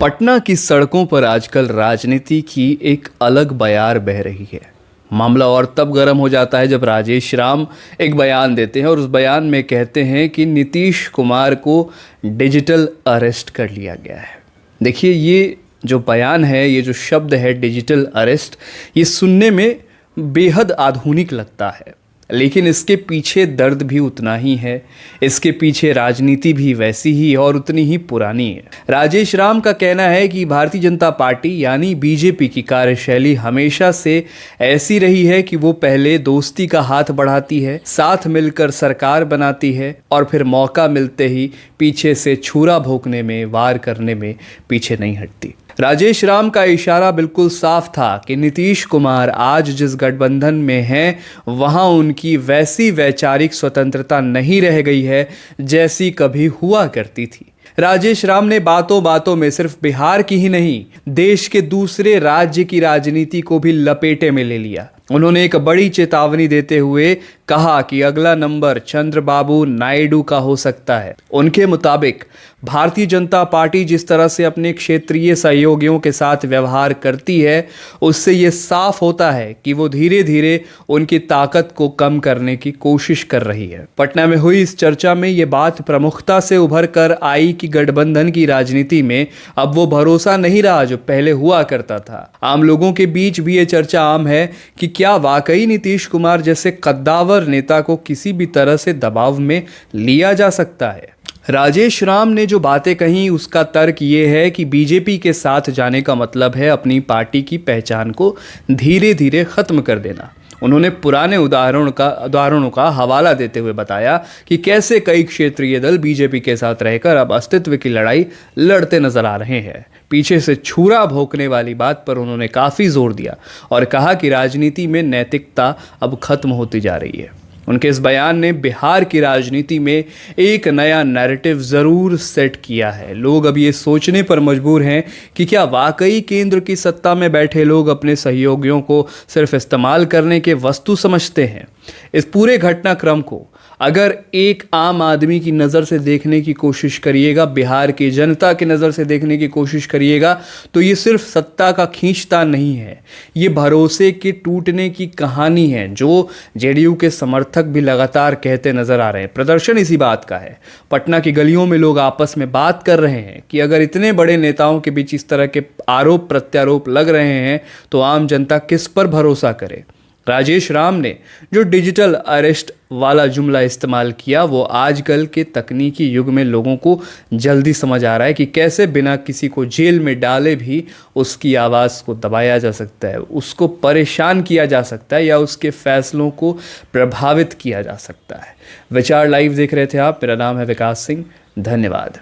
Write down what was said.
पटना की सड़कों पर आजकल राजनीति की एक अलग बयार बह रही है। मामला और तब गर्म हो जाता है जब राजेश राम एक बयान देते हैं और उस बयान में कहते हैं कि नीतीश कुमार को डिजिटल अरेस्ट कर लिया गया है। देखिए, ये जो बयान है, ये जो शब्द है डिजिटल अरेस्ट, ये सुनने में बेहद आधुनिक लगता है, लेकिन इसके पीछे दर्द भी उतना ही है। इसके पीछे राजनीति भी वैसी ही और उतनी ही पुरानी है। राजेश राम का कहना है कि भारतीय जनता पार्टी यानी बीजेपी की कार्यशैली हमेशा से ऐसी रही है कि वो पहले दोस्ती का हाथ बढ़ाती है, साथ मिलकर सरकार बनाती है और फिर मौका मिलते ही पीछे से छुरा भोंकने में, वार करने में पीछे नहीं हटती। राजेश राम का इशारा बिल्कुल साफ था कि नीतीश कुमार आज जिस गठबंधन में हैं, वहां उनकी वैसी वैचारिक स्वतंत्रता नहीं रह गई है जैसी कभी हुआ करती थी। राजेश राम ने बातों बातों में सिर्फ बिहार की ही नहीं, देश के दूसरे राज्य की राजनीति को भी लपेटे में ले लिया। उन्होंने एक बड़ी चेतावनी देते हुए कहा कि अगला नंबर चंद्रबाबू नायडू का हो सकता है। उनके मुताबिक भारतीय जनता पार्टी जिस तरह से अपने क्षेत्रीय सहयोगियों के साथ व्यवहार करती है, उससे ये साफ होता है कि वो धीरे धीरे उनकी ताकत को कम करने की कोशिश कर रही है। पटना में हुई इस चर्चा में ये बात प्रमुखता से उभर कर आई कि गठबंधन की राजनीति में अब वो भरोसा नहीं रहा जो पहले हुआ करता था। आम लोगों के बीच भी ये चर्चा आम है कि क्या वाकई नीतीश कुमार जैसे कद्दावर नेता को किसी भी तरह से दबाव में लिया जा सकता है। राजेश राम ने जो बातें कही, उसका तर्क ये है कि बीजेपी के साथ जाने का मतलब है अपनी पार्टी की पहचान को धीरे धीरे खत्म कर देना। उन्होंने पुराने उदाहरणों का हवाला देते हुए बताया कि कैसे कई क्षेत्रीय दल बीजेपी के साथ रहकर अब अस्तित्व की लड़ाई लड़ते नजर आ रहे हैं। पीछे से छुरा भोंकने वाली बात पर उन्होंने काफ़ी जोर दिया और कहा कि राजनीति में नैतिकता अब खत्म होती जा रही है। उनके इस बयान ने बिहार की राजनीति में एक नया नैरेटिव ज़रूर सेट किया है। लोग अब ये सोचने पर मजबूर हैं कि क्या वाकई केंद्र की सत्ता में बैठे लोग अपने सहयोगियों को सिर्फ इस्तेमाल करने के वस्तु समझते हैं। इस पूरे घटनाक्रम को अगर एक आम आदमी की नज़र से देखने की कोशिश करिएगा, बिहार की जनता की नज़र से देखने की कोशिश करिएगा, तो ये सिर्फ सत्ता का खींचतान नहीं है, ये भरोसे के टूटने की कहानी है जो जेडीयू के समर्थक भी लगातार कहते नजर आ रहे हैं। प्रदर्शन इसी बात का है। पटना की गलियों में लोग आपस में बात कर रहे हैं कि अगर इतने बड़े नेताओं के बीच इस तरह के आरोप प्रत्यारोप लग रहे हैं तो आम जनता किस पर भरोसा करे। राजेश राम ने जो डिजिटल अरेस्ट वाला जुमला इस्तेमाल किया, वो आजकल के तकनीकी युग में लोगों को जल्दी समझ आ रहा है कि कैसे बिना किसी को जेल में डाले भी उसकी आवाज़ को दबाया जा सकता है, उसको परेशान किया जा सकता है या उसके फैसलों को प्रभावित किया जा सकता है। विचार लाइव देख रहे थे आप। मेरा नाम है विकास सिंह। धन्यवाद।